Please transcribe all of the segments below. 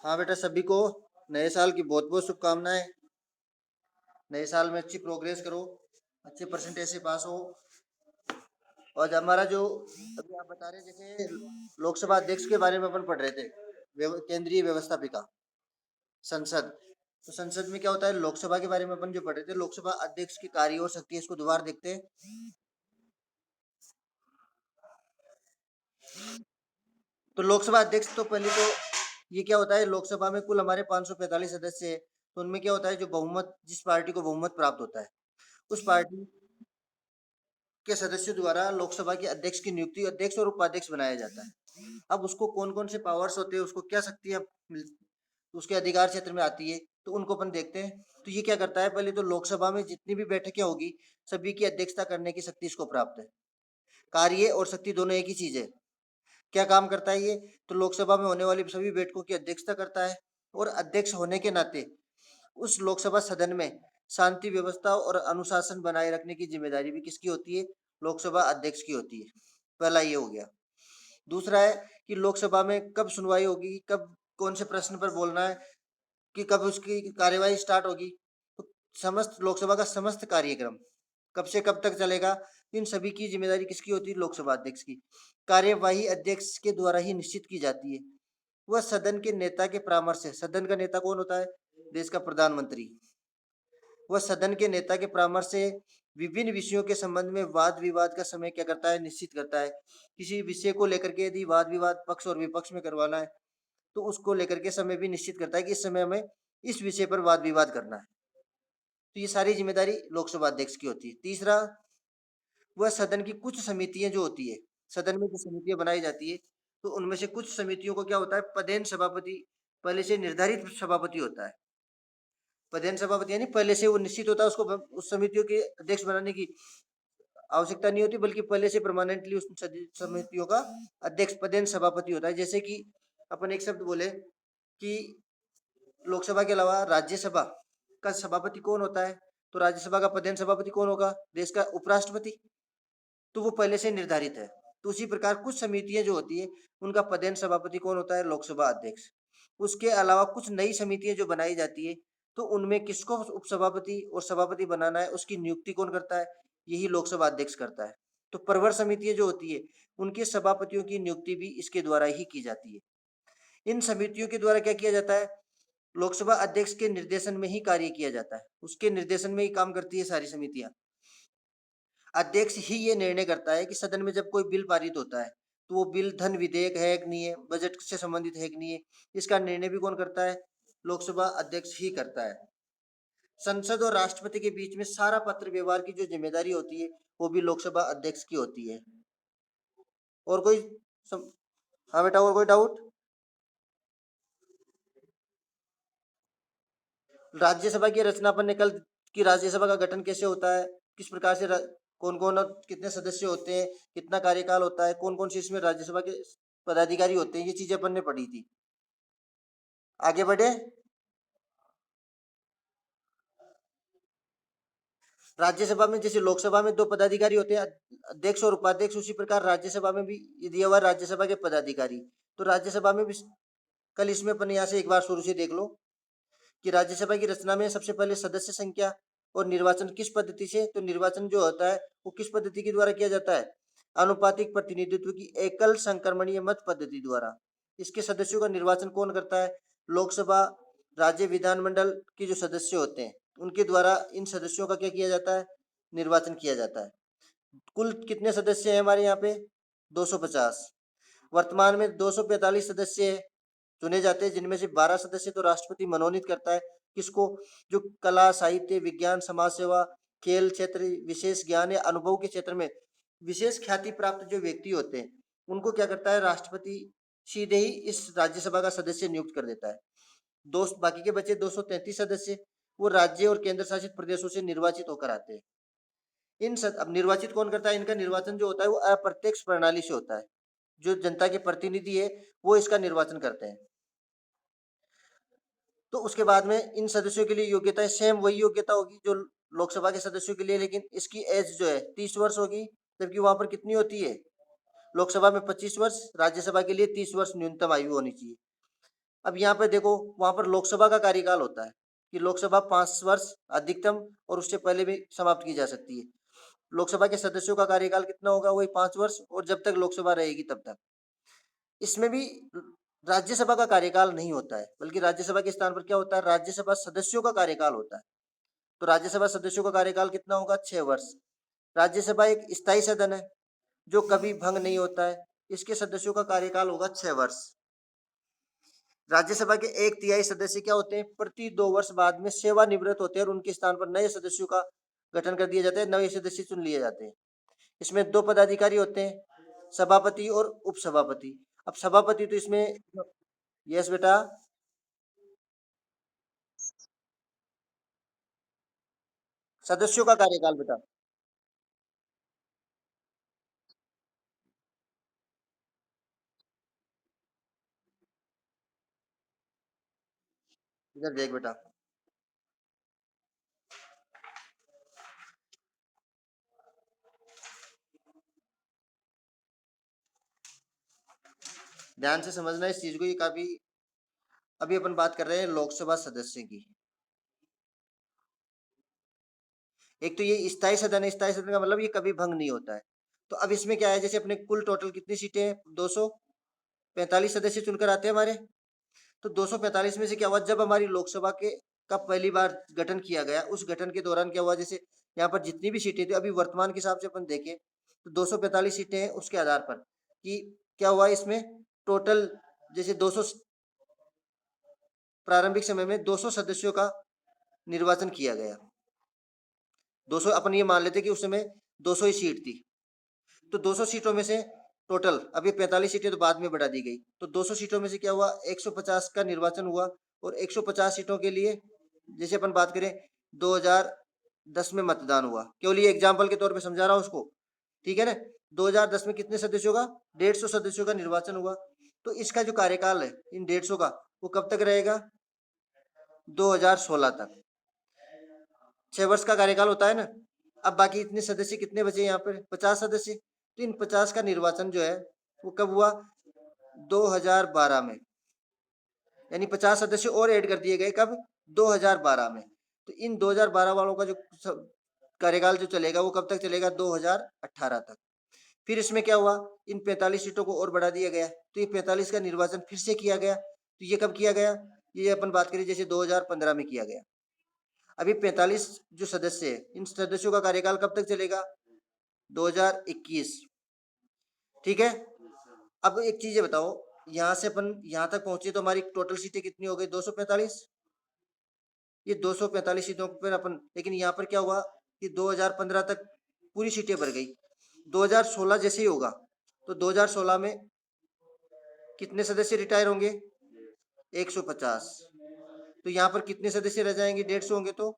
हाँ बेटा, सभी को नए साल की बहुत बहुत शुभकामनाएं। नए साल में अच्छी प्रोग्रेस करो, अच्छे परसेंटेज से पास हो। और हमारा जो अभी आप बता रहे, जैसे लोकसभा अध्यक्ष के बारे में अपन पढ़ रहे थे, केंद्रीय व्यवस्थापिका संसद। तो संसद में क्या होता है, लोकसभा के बारे में अपन जो पढ़ रहे थे, लोकसभा अध्यक्ष की कार्य और शक्ति, इसको दोबारा देखते हैं। तो लोकसभा अध्यक्ष, तो पहले तो ये क्या होता है, लोकसभा में कुल हमारे 545 सदस्य है। तो उनमें क्या होता है, जो बहुमत, जिस पार्टी को बहुमत प्राप्त होता है, उस पार्टी के सदस्यों द्वारा लोकसभा के अध्यक्ष की नियुक्ति, अध्यक्ष और उपाध्यक्ष बनाया जाता है। अब उसको कौन कौन से पावर्स होते हैं, उसको क्या शक्तियां उसके अधिकार क्षेत्र में आती है, तो उनको अपन देखते हैं। तो ये क्या करता है, पहले तो लोकसभा में जितनी भी बैठकें होगी, सभी की अध्यक्षता करने की शक्ति इसको प्राप्त है। कार्य और शक्ति दोनों एक ही चीज है। क्या काम करता है ये, तो लोकसभा में होने वाली सभी बैठकों की अध्यक्षता करता है। और अध्यक्ष होने के नाते उस लोकसभा सदन में शांति व्यवस्था और अनुशासन बनाए रखने की जिम्मेदारी भी किसकी होती है, लोकसभा अध्यक्ष की होती है। पहला ये हो गया। दूसरा है कि लोकसभा में कब सुनवाई होगी, कब कौन से प्रश्न पर बोलना है, कि कब उसकी कार्यवाही स्टार्ट होगी। तो समस्त लोकसभा का समस्त कार्यक्रम कब से कब तक चलेगा, इन सभी की जिम्मेदारी किसकी होती है, लोकसभा अध्यक्ष की। कार्यवाही अध्यक्ष के द्वारा ही निश्चित की जाती है। वह सदन के नेता के परामर्श से, सदन का नेता कौन होता है, देश का प्रधानमंत्री। वह सदन के नेता के परामर्श से विभिन्न विषयों के संबंध में वाद विवाद का समय क्या करता है, निश्चित करता है। किसी विषय को लेकर के यदि वाद विवाद पक्ष और विपक्ष में करवाना है, तो उसको लेकर के समय भी निश्चित करता है कि इस समय हमें इस विषय पर वाद विवाद करना है। तो ये सारी जिम्मेदारी लोकसभा अध्यक्ष की होती है। तीसरा, वह सदन की कुछ समितियां जो होती है, सदन में जो समितियां बनाई जाती है, तो उनमें से कुछ समितियों को क्या होता है, पदेन सभापति, पहले से निर्धारित सभापति होता है। पदेन सभापति यानी पहले से वो निश्चित होता है, उसको उस समितियों के अध्यक्ष बनाने की आवश्यकता नहीं होती, बल्कि पहले से परमानेंटली उस समितियों का अध्यक्ष पदेन सभापति होता है। जैसे कि अपन एक शब्द बोले कि लोकसभा के अलावा राज्यसभा का सभापति कौन होता है, तो राज्यसभा का पदेन सभापति कौन होगा, देश का उपराष्ट्रपति। तो वो पहले से निर्धारित है। तो उसी प्रकार कुछ समितियां जो होती है, उनका पदेन सभापति कौन होता है, लोकसभा अध्यक्ष। उसके अलावा कुछ नई समितियां जो बनाई जाती है, तो उनमें किसको उपसभापति और सभापति बनाना है, उसकी नियुक्ति कौन करता है, यही लोकसभा अध्यक्ष करता है। तो प्रवर समितियां जो होती है, उनके सभापतियों की नियुक्ति भी इसके द्वारा ही की जाती है। इन समितियों के द्वारा क्या किया जाता है, लोकसभा अध्यक्ष के निर्देशन में ही कार्य किया जाता है, उसके निर्देशन में ही काम करती है सारी समितियां। अध्यक्ष ही ये निर्णय करता है कि सदन में जब कोई बिल पारित होता है, तो वो बिल धन विधेयक है कि नहीं है, बजट से संबंधित है कि नहीं है, इसका निर्णय भी कौन करता है, लोकसभा अध्यक्ष ही करता है। संसद और राष्ट्रपति के बीच में सारा पत्र व्यवहार की जो जिम्मेदारी होती है, वो भी लोकसभा अध्यक्ष की होती है। और कोई सम... हाँ बेटा, और कोई डाउट। राज्यसभा की रचना अपन ने कल, की राज्यसभा का गठन कैसे होता है, किस प्रकार से कौन कौन और कितने सदस्य होते हैं, कितना कार्यकाल होता है, कौन कौन सी इसमें राज्यसभा के पदाधिकारी होते हैं, ये चीजें अपन ने पढ़ी थी। आगे बढ़े। राज्यसभा में जैसे लोकसभा में दो पदाधिकारी होते हैं, अध्यक्ष और उपाध्यक्ष, उसी प्रकार राज्यसभा में भी दिया हुआ राज्यसभा के पदाधिकारी। तो राज्यसभा में भी कल इसमें अपन यहाँ से एक बार शुरू से देख लो कि राज्यसभा की रचना में सबसे पहले सदस्य संख्या और निर्वाचन किस पद्धति से, तो निर्वाचन जो होता है वो किस पद्धति के द्वारा किया जाता है, अनुपातिक प्रतिनिधित्व की एकल संक्रमणीय मत पद्धति द्वारा। इसके सदस्यों का निर्वाचन कौन करता है, लोकसभा, राज्य विधानमंडल के जो सदस्य होते हैं, उनके द्वारा इन सदस्यों का क्या किया जाता है, निर्वाचन किया जाता है। कुल कितने सदस्य हैं हमारे यहाँ पे, 250। वर्तमान में 245 सदस्य चुने जाते हैं, जिनमें से 12 सदस्य तो राष्ट्रपति मनोनीत करता है। किसको, जो कला, साहित्य, विज्ञान, समाज सेवा, खेल क्षेत्र, विशेष ज्ञान या अनुभव के क्षेत्र में विशेष ख्याति प्राप्त जो व्यक्ति होते हैं, उनको क्या करता है, राष्ट्रपति सीधे ही इस राज्यसभा का सदस्य नियुक्त कर देता है। दो बाकी के बचे 233 सदस्य, वो राज्य और केंद्र शासित प्रदेशों से निर्वाचित होकर आते हैं। अब निर्वाचित कौन करता है, इनका निर्वाचन जो होता है वो अप्रत्यक्ष प्रणाली से होता है। जो जनता के प्रतिनिधि है, वो इसका निर्वाचन करते हैं। तो उसके बाद में इन सदस्यों के लिए योग्यता सेम वही योग्यता होगी जो लोकसभा के सदस्यों के लिए, लेकिन इसकी एज जो है 30 वर्ष होगी, जबकि वहां पर कितनी होती है, लोकसभा में 25 वर्ष, राज्यसभा के लिए 30 वर्ष न्यूनतम आयु होनी चाहिए। अब यहाँ पे देखो, वहां पर लोकसभा का कार्यकाल होता है कि लोकसभा 5 वर्ष अधिकतम और उससे पहले भी समाप्त की जा सकती है। लोकसभा के सदस्यों का कार्यकाल कितना होगा? वही 5 वर्ष, और जब तक लोकसभा रहेगी तब तक। इसमें भी राज्यसभा का कार्यकाल नहीं होता है, बल्कि राज्यसभा के स्थान पर क्या होता है? राज्यसभा सदस्यों का कार्यकाल होता है। तो राज्यसभा सदस्यों का कार्यकाल कितना होगा? 6 वर्ष। राज्यसभा एक स्थायी सदन है जो कभी भंग नहीं होता है। इसके सदस्यों का कार्यकाल होगा 6 वर्ष। राज्यसभा के 1/3 सदस्य क्या होते हैं? प्रति 2 वर्ष बाद में सेवानिवृत्त होते हैं और उनके स्थान पर नए सदस्यों का गठन कर दिया जाता है, नए सदस्य चुन लिए जाते हैं। इसमें 2 पदाधिकारी होते हैं, सभापति और उपसभापति। अब सभापति तो इसमें, यस बेटा, सदस्यों का कार्यकाल बेटा। इधर देख बेटा, ध्यान से समझना इस चीज को, ये काफी, अभी अपन बात कर रहे हैं लोकसभा सदस्य की। एक तो ये स्थायी सदन है, स्थायी सदन का मतलब ये कभी भंग नहीं होता है। तो अब इसमें क्या है, जैसे अपने कुल टोटल कितनी सीटें हैं? 245 सदस्य चुनकर आते हैं हमारे। तो 245 में से क्या हुआ, जब हमारी लोकसभा के का पहली बार गठन किया गया, उस गठन के दौरान क्या हुआ, जैसे यहाँ पर जितनी भी सीटें थी, अभी वर्तमान के हिसाब से अपन देखें तो 245 सीटें हैं, उसके आधार पर कि क्या हुआ इसमें टोटल, जैसे 200, प्रारंभिक समय में 200 सदस्यों का निर्वाचन किया गया। 200, अपन ये मान लेते कि उस समय 200 ही सीट थी। तो 200 सीटों में से टोटल, अभी 45 सीटें तो बाद में बढ़ा दी गई, तो 200 सीटों में से क्या हुआ, 150 का निर्वाचन हुआ। और 150 सीटों के लिए, जैसे अपन बात करें, 2010 में मतदान हुआ, केवल ये एग्जाम्पल के तौर पे समझा रहा हूँ उसको, ठीक है ना। 2010 में कितने सदस्यों का? 150 सदस्यों का निर्वाचन हुआ। तो इसका जो कार्यकाल है इन 150 का, वो कब तक रहेगा? 2016 तक। 6 वर्ष का कार्यकाल होता है ना। अब बाकी इतने सदस्य कितने बचे यहाँ पर? 50 सदस्य। तो इन 50 का निर्वाचन जो है वो कब हुआ? 2012 में। यानी 50 सदस्य और ऐड कर दिए गए, कब? 2012 में। तो इन 2012 वालों का जो कार्यकाल जो चलेगा वो कब तक चलेगा? 2018 तक। फिर इसमें क्या हुआ, इन 45 सीटों को और बढ़ा दिया गया, तो ये 45 का निर्वाचन फिर से किया गया। तो ये कब किया गया? ये अपन बात करें जैसे 2015 में किया गया। अभी 45 जो सदस्य है, इन सदस्यों का कार्यकाल कब तक चलेगा? 2021। ठीक है। अब एक चीज बताओ, यहाँ से अपन यहाँ तक पहुंचे तो हमारी टोटल सीटें कितनी हो गई? 245। ये 245 सीटों पर अपन, लेकिन यहाँ पर क्या हुआ कि 2015 तक पूरी सीटें भर गई। 2016 जैसे ही होगा तो 2016 में कितने सदस्य रिटायर होंगे? 150। तो यहाँ पर कितने सदस्य रह जाएंगे? 150 होंगे तो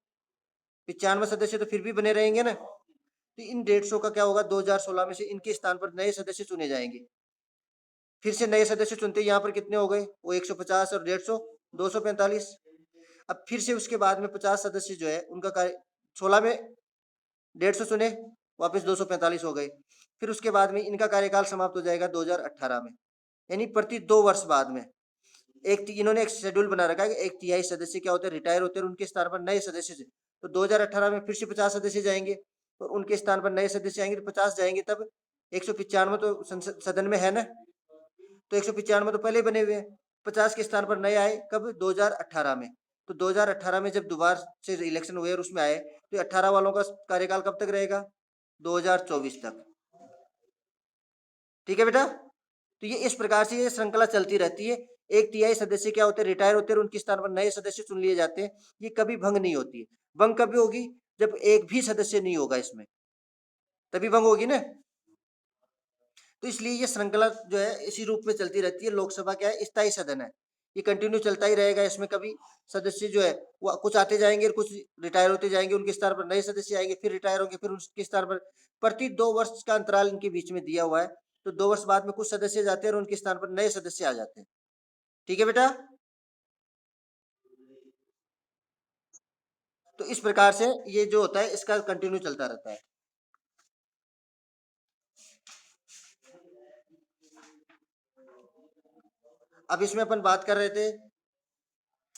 95 सदस्य तो फिर भी बने रहेंगे ना। तो इन 150 का क्या होगा? 2016 में से इनके स्थान पर नए सदस्य चुने जाएंगे। फिर से नए सदस्य चुनते यहाँ पर कितने हो गए? वो 150 और 150, 245। अब फिर से उसके बाद में 50 सदस्य जो है उनका कार्य, 16 में 150 चुने, वापस 245 हो गए। फिर उसके बाद में इनका कार्यकाल समाप्त हो जाएगा 2018 में। यानी प्रति 2 वर्ष बाद में इन्होंने एक शेड्यूल बना रखा है कि 1/3 सदस्य क्या होते हैं? रिटायर होते हैं, उनके स्थान पर नए सदस्य से। तो 2018 में फिर से 50 सदस्य जाएंगे और उनके स्थान पर नए सदस्य आएंगे, तो 50 जाएंगे, तब 195 तो सदन में है ना। तो 195 तो पहले ही बने हुए हैं। 50 के स्थान पर नए आए, कब? 2018 में। तो 2018 में जब दोबारा से इलेक्शन हुए और उसमें आए, तो 18 वालों का कार्यकाल कब तक रहेगा? 2024 तक। ठीक है बेटा। तो ये इस प्रकार से ये श्रृंखला चलती रहती है। 1/3 सदस्य क्या होते हैं? रिटायर होते हैं और उनके स्थान पर नए सदस्य चुन लिए जाते हैं। ये कभी भंग नहीं होती है। भंग कभी होगी? जब एक भी सदस्य नहीं होगा इसमें, तभी भंग होगी ना। तो इसलिए ये श्रृंखला जो है इसी रूप में चलती रहती है। लोकसभा क्या है? स्थायी सदन है, ये कंटिन्यू चलता ही रहेगा। इसमें कभी सदस्य जो है वो कुछ आते जाएंगे और कुछ रिटायर होते जाएंगे, उनके स्थान पर नए सदस्य आएंगे, फिर रिटायर होंगे, फिर उनके स्थान पर प्रति 2 वर्ष का अंतराल इनके बीच में दिया हुआ है। तो 2 वर्ष बाद में कुछ सदस्य जाते हैं और उनके स्थान पर नए सदस्य आ जाते हैं। ठीक है बेटा। तो इस प्रकार से ये जो होता है इसका कंटिन्यू चलता रहता है। अब इसमें अपन बात कर रहे थे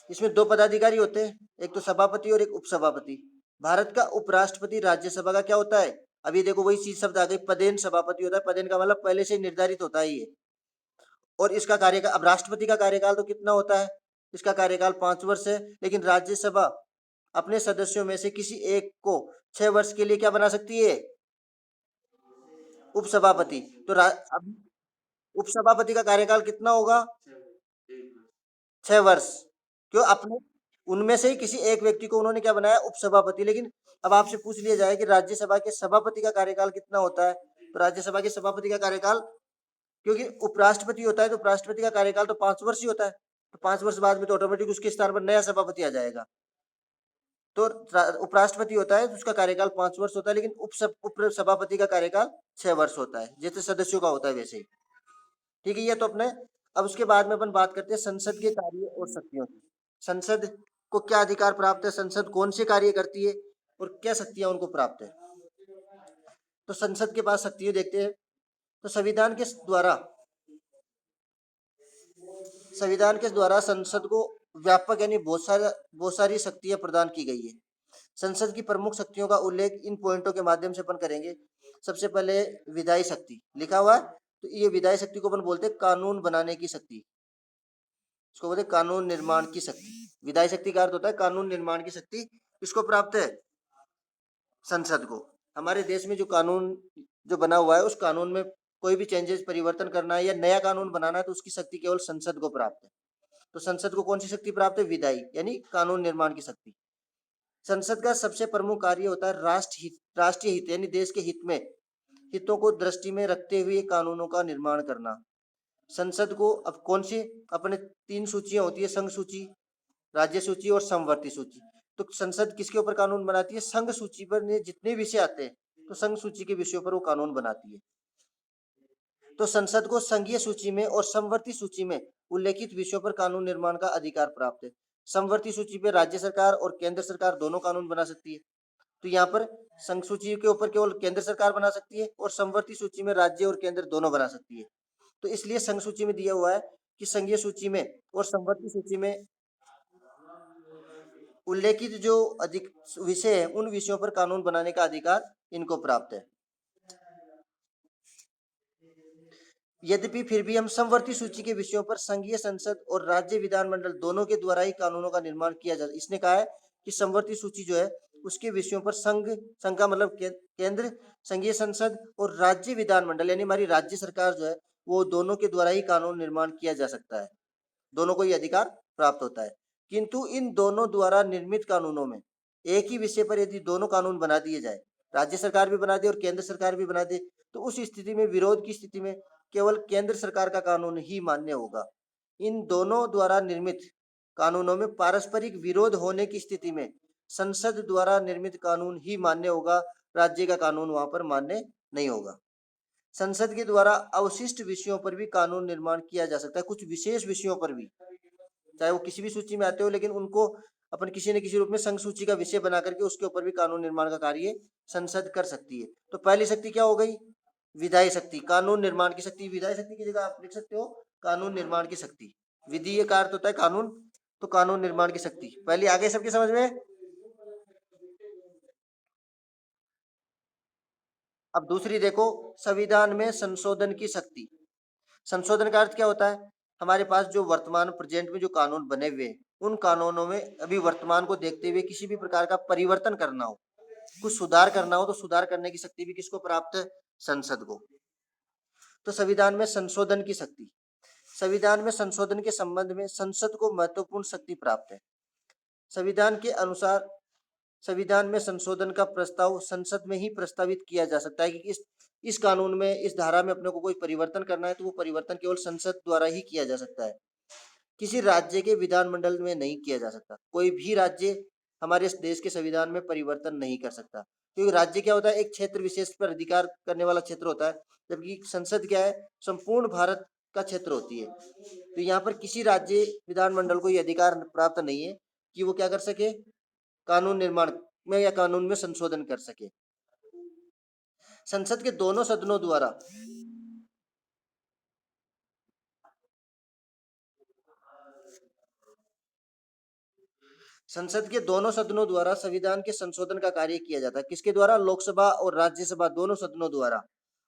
इसमें दो पदाधिकारी होते हैं, एक तो सभापति और एक उपसभापति। भारत का उपराष्ट्रपति राज्यसभा का क्या होता है? अभी देखो वही चीज शब्द आ गई, पदेन सभापति होता है। पदेन का मतलब पहले से ही निर्धारित होता है ये। और इसका कार्यकाल, अब राष्ट्रपति का कार्यकाल तो कितना होता है? इसका कार्यकाल 5 वर्ष है, लेकिन राज्यसभा अपने सदस्यों में से किसी एक को 6 वर्ष के लिए क्या बना सकती है? उपसभापति। तो अब उपसभापति का कार्यकाल कितना होगा? 6 वर्ष। क्यों? अपने उनमें से ही किसी एक व्यक्ति को उन्होंने क्या बनाया? उपसभापति। लेकिन अब आपसे पूछ लिया जाए कि राज्यसभा के सभापति का कार्यकाल कितना होता है, तो राज्यसभा के सभापति का कार्यकाल, क्योंकि उपराष्ट्रपति होता है तो उपराष्ट्रपति का कार्यकाल तो 5 वर्ष ही होता है, तो 5 वर्ष बाद में तो ऑटोमेटिक उसके स्थान पर नया सभापति आ जाएगा। तो उपराष्ट्रपति होता है तो उसका कार्यकाल 5 वर्ष होता है, लेकिन उप सभापति का कार्यकाल 6 वर्ष होता है, जैसे सदस्यों का होता है वैसे ही। ठीक है, ये तो अपने। अब उसके बाद में अपन बात करते हैं संसद के कार्य और शक्तियों की। संसद को क्या अधिकार प्राप्त है? संसद कौन से कार्य करती है और क्या शक्तियां उनको प्राप्त है? तो संसद के पास शक्तियां देखते हैं। तो संविधान के द्वारा संसद को व्यापक यानी बहुत सारी शक्तियां प्रदान की गई है। संसद की प्रमुख शक्तियों का उल्लेख इन पॉइंटों के माध्यम से अपन करेंगे। सबसे पहले विधायी शक्ति लिखा हुआ है, तो ये विधायी शक्ति को अपन बोलते हैं कानून बनाने की शक्ति। इसको बोलते हैं कानून निर्माण की शक्ति। विधायी शक्ति का अर्थ होता है कानून निर्माण की शक्ति। किसको प्राप्त है? संसद को। हमारे देश में जो कानून जो बना हुआ है, उस कानून में कोई भी चेंजेस परिवर्तन करना है या नया कानून बनाना है, तो उसकी शक्ति केवल संसद को प्राप्त है। तो संसद को कौन सी शक्ति प्राप्त है? विधायी यानी कानून निर्माण की शक्ति। संसद का सबसे प्रमुख कार्य होता है राष्ट्रीय हित यानी देश के हितों को दृष्टि में रखते हुए कानूनों का निर्माण करना। संसद को अब कौन सी, अपने 3 सूचियां होती है, संघ सूची, राज्य सूची और समवर्ती सूची। तो संसद किसके ऊपर कानून बनाती है? संघ सूची पर जितने विषय आते हैं, तो संघ सूची के विषयों पर वो कानून बनाती है। तो संसद को संघीय सूची में और समवर्ती सूची में उल्लेखित विषयों पर कानून निर्माण का अधिकार प्राप्त है। समवर्ती सूची पर राज्य सरकार और केंद्र सरकार दोनों कानून बना सकती है। तो यहाँ पर संघ सूची के ऊपर केवल केंद्र सरकार बना सकती है और समवर्ती सूची में राज्य और केंद्र दोनों बना सकती है। तो इसलिए संघ सूची में दिया हुआ है कि संघीय सूची में और समवर्ती सूची में उल्लेखित जो अधिक विषय है, उन विषयों पर कानून बनाने का अधिकार इनको प्राप्त है। यद्यपि फिर भी हम समवर्ती सूची के विषयों पर संघीय संसद और राज्य विधानमंडल दोनों के द्वारा ही कानूनों का निर्माण किया जाता है। इसने कहा है कि समवर्ती सूची जो है उसके विषयों पर संघ का मतलब केंद्र, संघीय संसद और राज्य विधानमंडल यानी हमारी राज्य सरकार जो है, वो दोनों के द्वारा ही कानून निर्माण किया जा सकता है। दोनों को ये अधिकार प्राप्त होता है। किंतु इन दोनों द्वारा निर्मित कानूनों में एक ही विषय पर यदि दोनों कानून बना दिए जाए, राज्य सरकार भी बना दे और केंद्र सरकार भी बना दे, तो उस स्थिति में, विरोध की स्थिति में, केवल केंद्र सरकार का कानून ही मान्य होगा। इन दोनों द्वारा निर्मित कानूनों में पारस्परिक विरोध होने की स्थिति में संसद द्वारा निर्मित कानून ही मान्य होगा, राज्य का कानून वहां पर मान्य नहीं होगा। संसद के द्वारा अवशिष्ट विषयों पर भी कानून निर्माण किया जा सकता है, कुछ विशेष विषयों पर भी, चाहे वो किसी भी सूची में आते हो, लेकिन उनको अपन किसी न किसी रूप में संघ सूची का विषय बना करके उसके ऊपर भी कानून निर्माण का कार्य संसद कर सकती है। तो पहली शक्ति क्या हो गई? विधायी शक्ति, कानून निर्माण की शक्ति। विधायी शक्ति की जगह आप लिख सकते हो कानून निर्माण की शक्ति। विधीय का अर्थ होता है कानून, तो कानून निर्माण की शक्ति। पहले आगे सबके समझ में। अब दूसरी देखो, संविधान में संशोधन की शक्ति। संशोधन का अर्थ क्या होता है? हमारे पास जो वर्तमान प्रेजेंट में जो कानून बने हुए हैं, उन कानूनों में अभी वर्तमान को देखते हुए किसी भी प्रकार का परिवर्तन करना हो, कुछ सुधार करना हो, तो सुधार करने की शक्ति भी किसको प्राप्त है? संसद को। तो संविधान में संशोधन की शक्ति। संविधान में संशोधन के संबंध में संसद को महत्वपूर्ण शक्ति प्राप्त है। संविधान के अनुसार संविधान में संशोधन का प्रस्ताव संसद में ही प्रस्तावित किया जा सकता है कि इस कानून में, इस धारा में अपने को कोई परिवर्तन करना है, तो वो परिवर्तन केवल संसद द्वारा ही किया जा सकता है, किसी राज्य के विधानमंडल में नहीं किया जा सकता। कोई भी राज्य हमारे इस देश के संविधान में परिवर्तन नहीं कर सकता, क्योंकि राज्य क्या होता है? एक क्षेत्र विशेष पर अधिकार करने वाला क्षेत्र होता है, जबकि संसद क्या है? संपूर्ण भारत का क्षेत्र होती है। तो यहाँ पर किसी राज्य विधानमंडल को ये अधिकार प्राप्त नहीं है कि वो क्या कर सके? कानून निर्माण में या कानून में संशोधन कर सके। संसद के दोनों सदनों द्वारा संसद के दोनों सदनों द्वारा संविधान के संशोधन का कार्य किया जाता है। किसके द्वारा? लोकसभा और राज्यसभा दोनों सदनों द्वारा।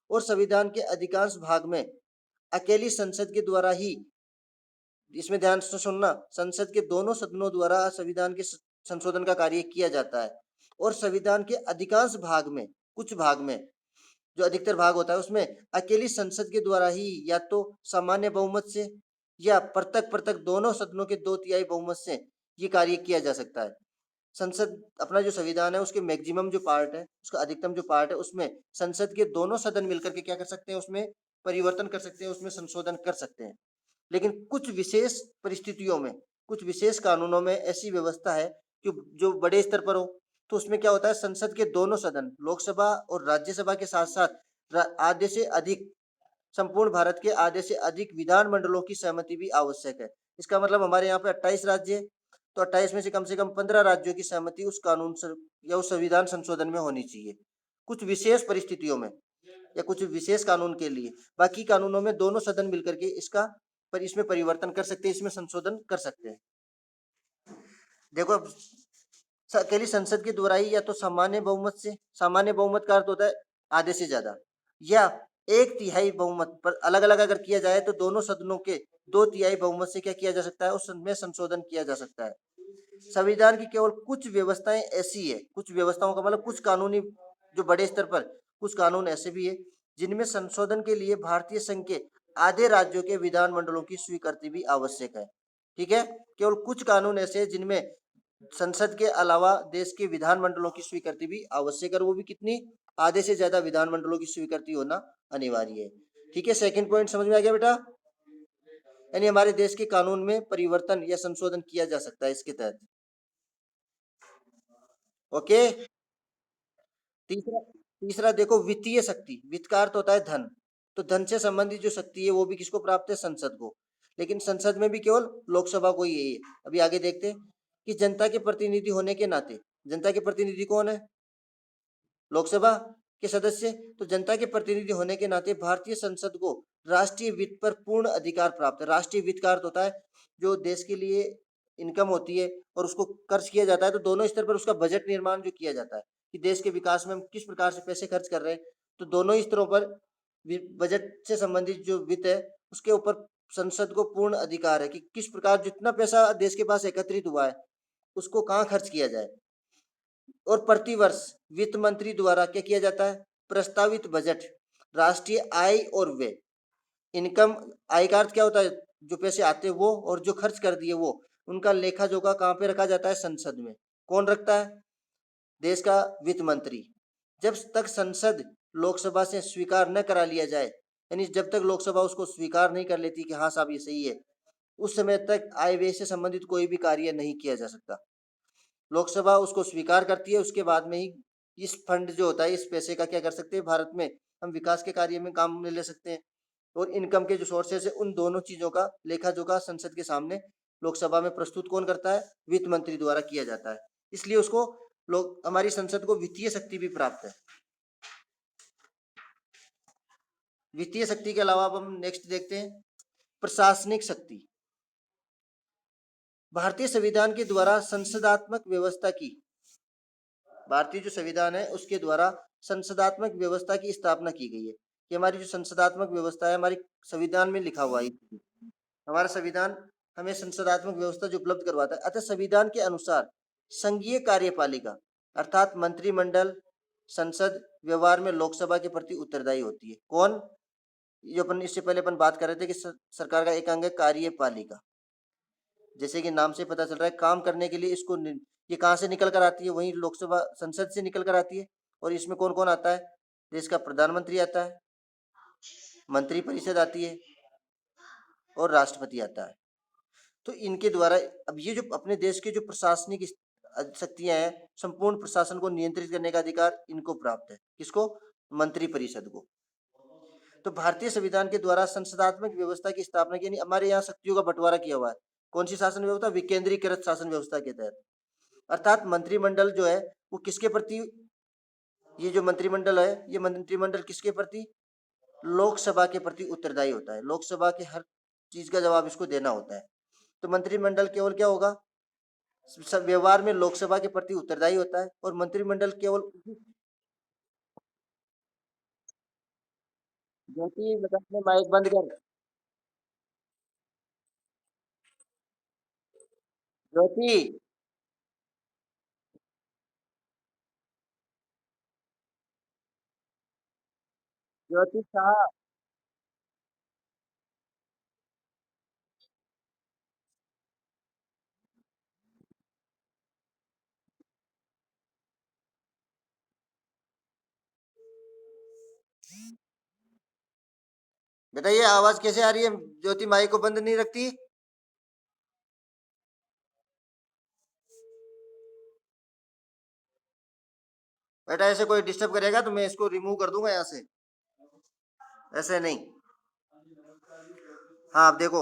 और संविधान के अधिकांश भाग में अकेली संसद के द्वारा ही, इसमें ध्यान से सुनना, संसद के दोनों सदनों द्वारा संविधान के संशोधन का कार्य किया जाता है। और संविधान के अधिकांश भाग में, कुछ भाग में, जो अधिकतर भाग होता है उसमें अकेली संसद के द्वारा ही या तो सामान्य बहुमत से या पृथक दोनों सदनों के 2/3 बहुमत से ये कार्य किया जा सकता है। संसद, अपना जो संविधान है उसके मैक्सिमम जो पार्ट है, उसका अधिकतम जो पार्ट है, उसमें संसद के दोनों सदन मिलकर के क्या कर सकते हैं? उसमें परिवर्तन कर सकते हैं, उसमें संशोधन कर सकते हैं। लेकिन कुछ विशेष परिस्थितियों में, कुछ विशेष कानूनों में ऐसी व्यवस्था है जो जो बड़े स्तर पर हो, तो उसमें क्या होता है? संसद के दोनों सदन, लोकसभा और राज्यसभा के साथ साथ आधे से अधिक, संपूर्ण भारत के आधे से अधिक विधानमंडलों की सहमति भी आवश्यक है। इसका मतलब हमारे यहाँ पे 28 राज्य है, तो 28 में से कम 15 राज्यों की सहमति उस कानून से या उस संविधान संशोधन में होनी चाहिए, कुछ विशेष परिस्थितियों में या कुछ विशेष कानून के लिए। बाकी कानूनों में दोनों सदन मिलकर के इसका इसमें परिवर्तन कर सकते हैं, इसमें संशोधन कर सकते हैं। देखो, अकेली संसद की द्वारा ही या तो सामान्य बहुमत से, सामान्य बहुमत का अर्थ होता है आधे से ज्यादा, या 1/3 बहुमत पर अलग अलग अगर किया जाए तो दोनों सदनों के 2/3 बहुमत से क्या किया जा सकता है? उसमें संशोधन किया जा सकता है। संविधान की केवल कुछ व्यवस्थाएं ऐसी है, कुछ व्यवस्थाओं का मतलब कुछ कानूनी, जो बड़े स्तर पर कुछ कानून ऐसे भी है जिनमें संशोधन के लिए भारतीय संघ के आधे राज्यों के विधानमंडलों की स्वीकृति भी आवश्यक है। ठीक है, केवल कुछ कानून ऐसे हैं जिनमें संसद के अलावा देश के विधानमंडलों की स्वीकृति भी आवश्यक है, और वो भी कितनी? आधे से ज्यादा विधानमंडलों की स्वीकृति होना अनिवार्य है। ठीक है, सेकंड पॉइंट समझ में आ गया बेटा? यानी हमारे देश के कानून में परिवर्तन या संशोधन किया जा सकता है इसके तहत। ओके। तीसरा, तीसरा देखो, वित्तीय शक्ति। वित्त का अर्थ होता है धन, तो धन से संबंधित जो शक्ति है वो भी किसको प्राप्त है? संसद को। लेकिन संसद में भी केवल लोकसभा को ही है। अभी आगे देखते हैं कि जनता के प्रतिनिधि होने के नाते, जनता के प्रतिनिधि कौन है? लोकसभा के सदस्य। तो जनता के प्रतिनिधि होने के नाते भारतीय संसद को राष्ट्रीय वित्त पर पूर्ण अधिकार प्राप्त है। राष्ट्रीय वित्त का अर्थ होता है जो देश के लिए इनकम होती है और उसको खर्च किया जाता है, तो दोनों स्तर पर उसका बजट निर्माण जो किया जाता है कि देश के विकास में हम किस प्रकार से पैसे खर्च कर रहे हैं, तो दोनों ही स्तरों पर बजट से संबंधित जो वित्त है उसके ऊपर संसद को पूर्ण अधिकार है कि किस प्रकार जितना पैसा देश के पास एकत्रित हुआ है उसको कहाँ खर्च किया जाए। और प्रतिवर्ष वित्त मंत्री द्वारा क्या किया जाता है? प्रस्तावित बजट, राष्ट्रीय आय और व्यय, इनकम, आय का अर्थ क्या होता है? जो पैसे आते हैं वो, और जो खर्च कर दिए वो, उनका लेखा जोखा कहाँ पे रखा जाता है? संसद में। कौन रखता है? देश का वित्त मंत्री। जब तक संसद लोकसभा से स्वीकार न करा लिया जाए, यानी जब तक लोकसभा उसको स्वीकार नहीं कर लेती कि हाँ साहब ये सही है, उस समय तक आय व्यय से संबंधित कोई भी कार्य नहीं किया जा सकता। लोकसभा उसको स्वीकार करती है, उसके बाद में ही इस फंड जो होता है, इस पैसे का क्या कर सकते हैं? भारत में हम विकास के कार्य में काम में ले सकते हैं। और इनकम के जो सोर्सेस है उन दोनों चीजों का लेखा जोखा संसद के सामने लोकसभा में प्रस्तुत कौन करता है? वित्त मंत्री द्वारा किया जाता है। इसलिए उसको लोग, हमारी संसद को वित्तीय शक्ति भी प्राप्त है। वित्तीय शक्ति के अलावा अब हम नेक्स्ट देखते हैं प्रशासनिक शक्ति। भारतीय संविधान के द्वारा संसदात्मक व्यवस्था की, भारतीय जो संविधान है उसके द्वारा संसदात्मक व्यवस्था की स्थापना की गई है कि हमारी जो संसदात्मक व्यवस्था है हमारी संविधान में लिखा हुआ है। हमारा संविधान हमें संसदात्मक व्यवस्था जो उपलब्ध करवाता है। अतः संविधान के अनुसार संघीय कार्यपालिका अर्थात मंत्रिमंडल, संसद व्यवहार में लोकसभा के प्रति उत्तरदायी होती है। कौन? जो अपन इससे पहले अपन बात कर रहे थे कि सरकार का एक अंग है कार्यपालिका। जैसे कि नाम से पता चल रहा है, काम करने के लिए इसको ये कहाँ से निकल कर आती है? वहीं लोकसभा, संसद से निकल कर आती है। और इसमें कौन कौन आता है? देश का प्रधानमंत्री आता है, मंत्रिपरिषद आती है और राष्ट्रपति आता है। तो इनके द्वारा अब ये जो अपने देश के जो प्रशासनिक शक्तियां हैं, संपूर्ण प्रशासन को नियंत्रित करने का अधिकार इनको प्राप्त है। किसको? मंत्रिपरिषद को। तो भारतीय संविधान के द्वारा संसदात्मक व्यवस्था की स्थापना की, हमारे यहाँ शक्तियों का बंटवारा किया हुआ है। कौन सी शासन व्यवस्था? विकेंद्रीकृत शासन व्यवस्था के तहत। अर्थात मंत्रिमंडल जो है वो किसके प्रति, ये जो मंत्रिमंडल है ये मंत्रिमंडल किसके प्रति? लोकसभा के प्रति उत्तरदायी होता है। लोकसभा के हर चीज का जवाब इसको देना होता है। तो मंत्रिमंडल केवल क्या होगा? सब व्यवहार में लोकसभा के प्रति उत्तरदायी होता है और मंत्रिमंडल केवल ज्योति बता अपने माइक बंद कर। ज्योति। ज्योति शाह। बताइए आवाज कैसे आ रही है? ज्योति माइक को बंद नहीं रखती। बेटा ऐसे कोई डिस्टर्ब करेगा तो मैं इसको रिमूव कर दूंगा यहाँ से। ऐसे नहीं। हाँ अब देखो,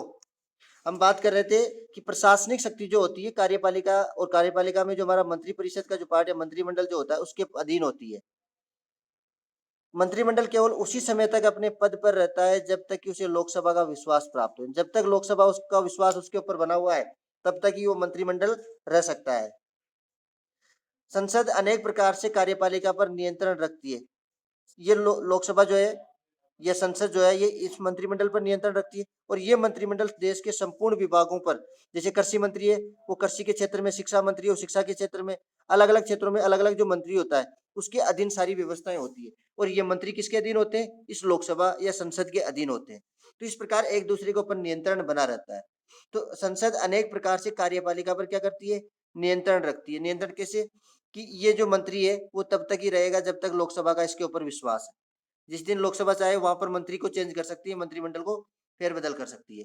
हम बात कर रहे थे कि प्रशासनिक शक्ति जो होती है कार्यपालिका, और कार्यपालिका में जो हमारा मंत्री परिषद का जो पार्ट है, मंत्रिमंडल जो होता है उसके अधीन होती है। मंत्रिमंडल केवल उसी समय तक अपने पद पर रहता है जब तक कि उसे लोकसभा का विश्वास प्राप्त हो। जब तक लोकसभा उसका विश्वास उसके ऊपर बना हुआ है तब तक ही वो मंत्रिमंडल रह सकता है। संसद अनेक प्रकार से कार्यपालिका पर नियंत्रण रखती है। ये लोकसभा जो है, यह संसद जो है, ये इस मंत्रिमंडल पर नियंत्रण रखती है और ये मंत्रिमंडल देश के संपूर्ण विभागों पर, जैसे कृषि मंत्री है वो कृषि के क्षेत्र में, शिक्षा मंत्री है वो शिक्षा के क्षेत्र में, अलग अलग क्षेत्रों में अलग अलग जो मंत्री होता है उसके अधीन सारी व्यवस्थाएं होती है। और ये मंत्री किसके अधीन होते हैं? इस लोकसभा या संसद के अधीन होते हैं। तो इस प्रकार एक दूसरे के ऊपर नियंत्रण बना रहता है। तो संसद अनेक प्रकार से कार्यपालिका पर क्या करती है? नियंत्रण रखती है। नियंत्रण कैसे? कि ये जो मंत्री है वो तब तक ही रहेगा जब तक लोकसभा का इसके ऊपर विश्वास है। जिस दिन लोकसभा चाहे वहां पर मंत्री को चेंज कर सकती है, मंत्रिमंडल को फेरबदल कर सकती है।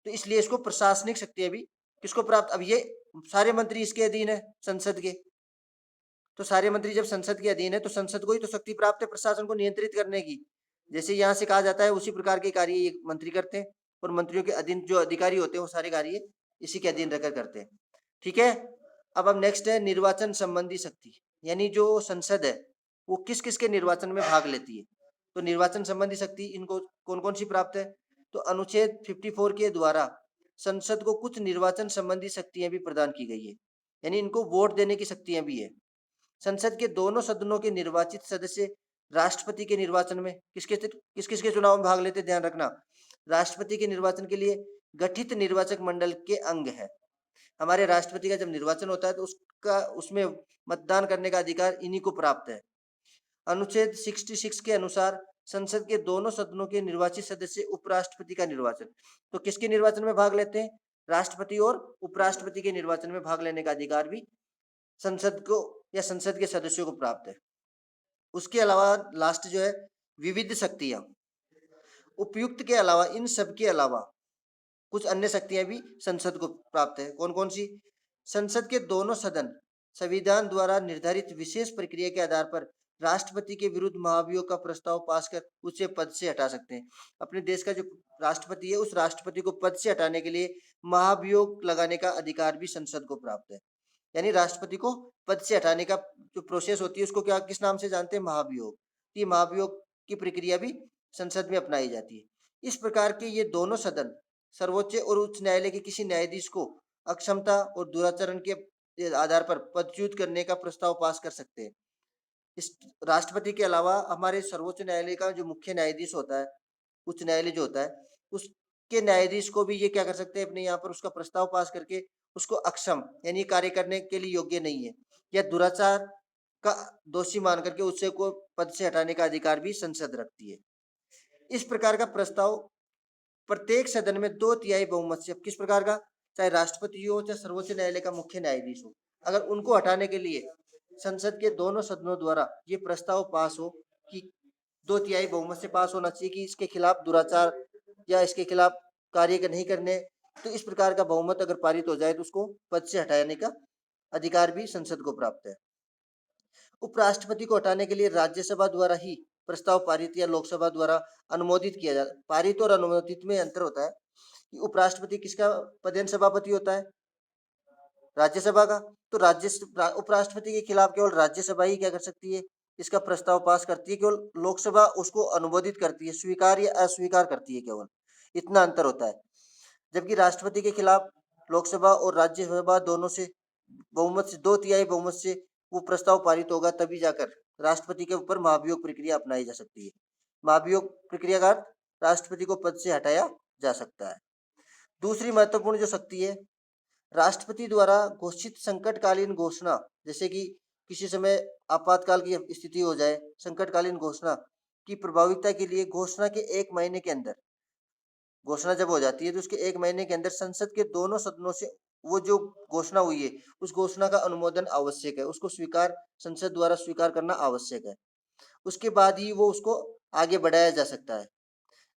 तो इसलिए इसको प्रशासनिक शक्ति अभी किसको प्राप्त? अब ये सारे मंत्री इसके अधीन है, संसद के। तो सारे मंत्री जब संसद के अधीन है तो संसद को ही तो शक्ति प्राप्त है प्रशासन को नियंत्रित करने की। जैसे यहाँ से कहा जाता है उसी प्रकार के कार्य ये मंत्री करते हैं और मंत्रियों के अधीन जो अधिकारी होते हैं वो सारे कार्य इसी के अधीन रहकर करते हैं। ठीक है। अब नेक्स्ट है निर्वाचन संबंधी शक्ति, यानी जो संसद है वो किस किस के निर्वाचन में भाग लेती है। तो निर्वाचन संबंधी शक्ति इनको कौन कौन सी प्राप्त है? तो अनुच्छेद 54 के द्वारा संसद को कुछ निर्वाचन संबंधी शक्तियां भी प्रदान की गई है, यानी इनको वोट देने की शक्तियां भी है। संसद के दोनों सदनों के निर्वाचित सदस्य राष्ट्रपति के निर्वाचन में किस किस के चुनाव में भाग लेते, ध्यान रखना। राष्ट्रपति के निर्वाचन के लिए गठित निर्वाचक मंडल के अंग है। हमारे राष्ट्रपति का जब निर्वाचन होता है तो उसका उसमें मतदान करने का अधिकार इन्हीं को प्राप्त है। अनुच्छेद 66 के अनुसार संसद के दोनों सदनों के निर्वाचित सदस्य उपराष्ट्रपति का निर्वाचन, तो किसके निर्वाचन में भाग लेते हैं? राष्ट्रपति और उपराष्ट्रपति के निर्वाचन में भाग लेने का अधिकार भी संसद को या संसद के सदस्यों को प्राप्त है। उसके अलावा लास्ट जो है विविध शक्तियां, उपयुक्त के अलावा इन सब के अलावा कुछ अन्य शक्तियां भी संसद को प्राप्त है। कौन कौन सी? संसद के दोनों सदन संविधान द्वारा निर्धारित विशेष प्रक्रिया के आधार पर राष्ट्रपति के विरुद्ध महाभियोग का प्रस्ताव पास कर उसे पद से हटा सकते हैं। अपने देश का जो राष्ट्रपति है उस राष्ट्रपति को पद से हटाने के लिए महाभियोग लगाने का अधिकार भी संसद को प्राप्त है। यानी राष्ट्रपति को पद से हटाने का जो प्रोसेस होती है उसको क्या किस नाम से जानते हैं? महाभियोग। ये महाभियोग की प्रक्रिया भी संसद में अपनाई जाती है। इस प्रकार के ये दोनों सदन सर्वोच्च और उच्च न्यायालय के किसी न्यायाधीश को अक्षमता और दुराचरण के आधार पर पदच्युत करने का प्रस्ताव पास कर सकते हैं। इस राष्ट्रपति के अलावा हमारे सर्वोच्च न्यायालय का जो मुख्य न्यायाधीश होता है, उच्च न्यायालय जो होता है, उसके न्यायाधीश को भी ये क्या कर सकते हैं? अपने यहाँ पर उसका प्रस्ताव पास करके उसको अक्षम यानी कार्य करने के लिए योग्य नहीं है या दुराचार का दोषी मान करके उससे को पद से हटाने का अधिकार भी संसद रखती है। इस प्रकार का प्रस्ताव प्रत्येक सदन में 2/3 बहुमत से, किस प्रकार का? चाहे राष्ट्रपति हो चाहे सर्वोच्च न्यायालय का मुख्य न्यायाधीश हो, अगर उनको हटाने के लिए संसद के दोनों सदनों द्वारा ये प्रस्ताव पास हो कि 2/3 बहुमत से पास होना चाहिए कि इसके खिलाफ दुराचार या इसके खिलाफ कार्य नहीं करने, तो इस प्रकार का बहुमत अगर पारित हो जाए तो उसको पद से हटाने का अधिकार भी संसद को प्राप्त है। उपराष्ट्रपति को हटाने के लिए राज्यसभा द्वारा ही प्रस्ताव पारित या लोकसभा द्वारा अनुमोदित किया जाता है। पारित और अनुमोदित में अंतर होता है कि उपराष्ट्रपति किसका पदेन सभापति होता है? राज्यसभा का। तो उपराष्ट्रपति के खिलाफ केवल राज्यसभा ही क्या कर सकती है? इसका प्रस्ताव पास करती है। केवल लोकसभा उसको अनुमोदित करती है, स्वीकार या अस्वीकार करती है, केवल इतना अंतर होता है। जबकि राष्ट्रपति के खिलाफ लोकसभा और राज्यसभा दोनों से बहुमत से 2/3 बहुमत से वो प्रस्ताव पारित होगा, तभी जाकर राष्ट्रपति के ऊपर महाभियोग प्रक्रिया अपनाई जा सकती है। महाभियोग प्रक्रिया का अर्थ राष्ट्रपति को पद से हटाया जा सकता है। दूसरी महत्वपूर्ण जो शक्ति है, राष्ट्रपति द्वारा घोषित संकटकालीन घोषणा, जैसे कि किसी समय आपातकाल की स्थिति हो जाए, संकटकालीन घोषणा की प्रभाविता के लिए घोषणा के 1 महीने के अंदर, घोषणा जब हो जाती है तो उसके 1 महीने के अंदर संसद के दोनों सदनों से वो जो घोषणा हुई है उस घोषणा का अनुमोदन आवश्यक है, उसको स्वीकार, संसद द्वारा स्वीकार करना आवश्यक है। उसके बाद ही वो उसको आगे बढ़ाया जा सकता है।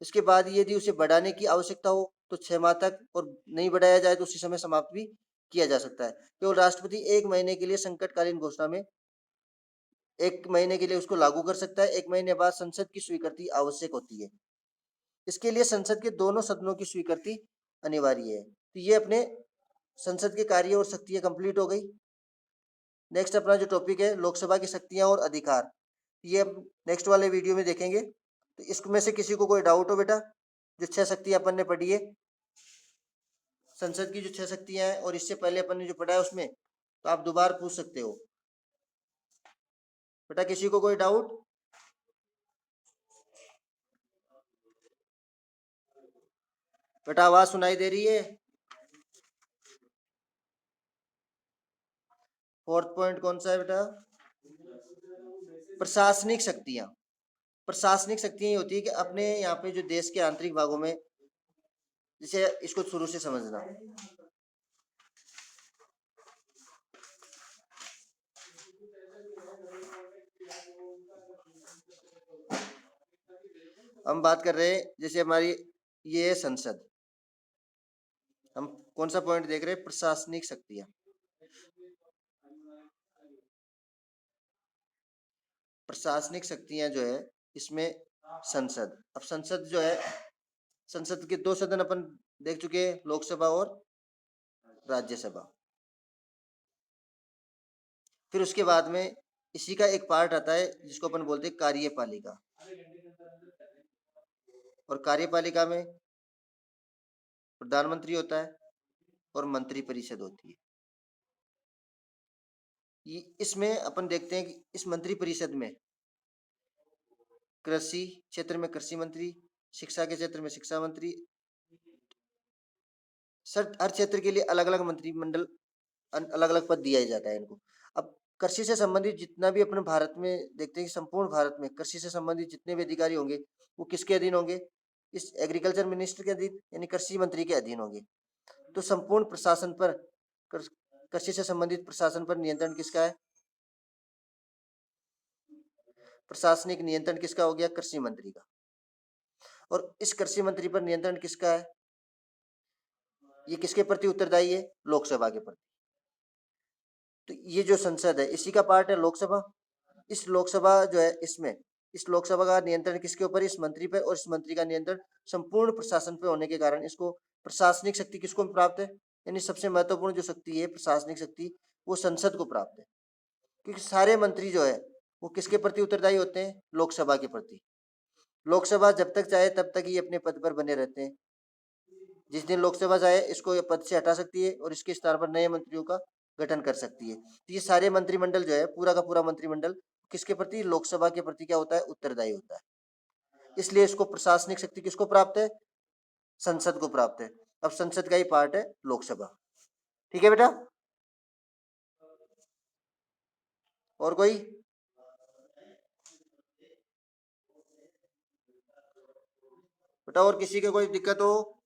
इसके बाद यदि उसे बढ़ाने की आवश्यकता हो तो 6 माह तक, और नहीं बढ़ाया जाए तो उसी समय समाप्त भी किया जा सकता है। केवल राष्ट्रपति 1 महीने के लिए संकटकालीन घोषणा में 1 महीने के लिए उसको लागू कर सकता है। 1 महीने बाद संसद की स्वीकृति आवश्यक होती है। इसके लिए संसद के दोनों सदनों की स्वीकृति अनिवार्य है। तो ये अपने संसद के कार्य और शक्तियां कंप्लीट हो गई। नेक्स्ट अपना जो टॉपिक है लोकसभा की शक्तियां और अधिकार, ये हम नेक्स्ट वाले वीडियो में देखेंगे। तो इसमें से किसी को कोई डाउट हो बेटा? जो 6 शक्तियां अपन ने पढ़ी है, संसद की जो 6 शक्तियां हैं, और इससे पहले अपन ने जो पढ़ा है उसमें, तो आप दोबारा पूछ सकते हो बेटा। किसी को कोई डाउट? बेटा आवाज सुनाई दे रही है? फोर्थ पॉइंट कौन सा है बेटा? प्रशासनिक शक्तियां। प्रशासनिक शक्तियां ये होती है कि अपने यहाँ पे जो देश के आंतरिक भागों में, जैसे इसको शुरू से समझना, हम बात कर रहे हैं जैसे हमारी ये है संसद, हम कौन सा पॉइंट देख रहे हैं? प्रशासनिक शक्तियां। प्रशासनिक शक्तियां जो है इसमें संसद, अब संसद जो है, संसद के 2 सदन अपन देख चुके हैं, लोकसभा और राज्यसभा। फिर उसके बाद में इसी का एक पार्ट आता है जिसको अपन बोलते हैं कार्यपालिका, और कार्यपालिका में प्रधानमंत्री होता है और मंत्रिपरिषद होती है। इसमें अपन देखते हैं कि इस मंत्रिपरिषद में कृषि क्षेत्र में कृषि मंत्री, शिक्षा के क्षेत्र में शिक्षा मंत्री, सर हर क्षेत्र के लिए अलग अलग मंत्रिमंडल, अलग अलग पद दिया जाता है इनको। अब कृषि से संबंधित जितना भी अपने भारत में देखते हैं कि संपूर्ण भारत में कृषि से संबंधित जितने भी अधिकारी होंगे वो किसके अधीन होंगे? इस एग्रीकल्चर मिनिस्टर के अधीन, यानी कृषि मंत्री के अधीन होंगे। तो संपूर्ण प्रशासन पर, कृषि से संबंधित प्रशासन पर नियंत्रण किसका है? प्रशासनिक नियंत्रण किसका हो गया? कृषि मंत्री का। और इस कृषि मंत्री पर नियंत्रण किसका है? ये किसके प्रति उत्तरदायी है? लोकसभा के प्रति। तो ये जो संसद है इसी का पार्ट है लोकसभा। इस लोकसभा जो है इसमें, इस लोकसभा का नियंत्रण किसके ऊपर? इस मंत्री पर, और इस मंत्री का नियंत्रण संपूर्ण प्रशासन पे होने के कारण इसको प्रशासनिक शक्ति किसको प्राप्त है? यानी सबसे महत्वपूर्ण जो शक्ति है प्रशासनिक शक्ति, वो संसद को प्राप्त है। क्योंकि सारे मंत्री जो है वो किसके प्रति उत्तरदायी होते हैं? लोकसभा के प्रति। लोकसभा जब तक चाहे तब तक ही अपने पद पर बने रहते हैं। जिस दिन लोकसभा चाहे इसको ये पद से हटा सकती है और इसके स्थान पर नए मंत्रियों का गठन कर सकती है। तो ये सारे मंत्रिमंडल जो है, पूरा का पूरा मंत्रिमंडल किसके प्रति? लोकसभा के प्रति क्या होता है? उत्तरदायी होता है। इसलिए इसको प्रशासनिक शक्ति किसको प्राप्त है? संसद को प्राप्त है। अब संसद का ही पार्ट है लोकसभा। ठीक है बेटा? और कोई? बेटा और किसी के कोई दिक्कत हो?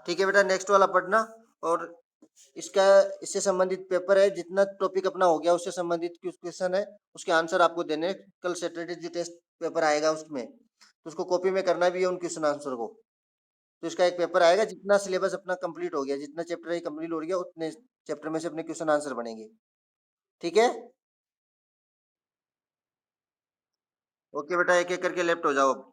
ठीक है बेटा, नेक्स्ट वाला पढ़ना। और इसका, इससे संबंधित पेपर है, जितना टॉपिक अपना हो गया उससे संबंधित क्वेश्चन है, उसके आंसर आपको देने हैं। कल सैटरडे जो टेस्ट पेपर आएगा उसमें, तो उसको कॉपी में करना भी है उन क्वेश्चन आंसर को। तो इसका एक पेपर आएगा, जितना सिलेबस अपना कंप्लीट हो गया, जितना चैप्टर कंप्लीट हो गया उतने चैप्टर में से अपने क्वेश्चन आंसर बनेंगे। ठीक है? ओके बेटा, एक एक करके लेफ्ट हो जाओ अब।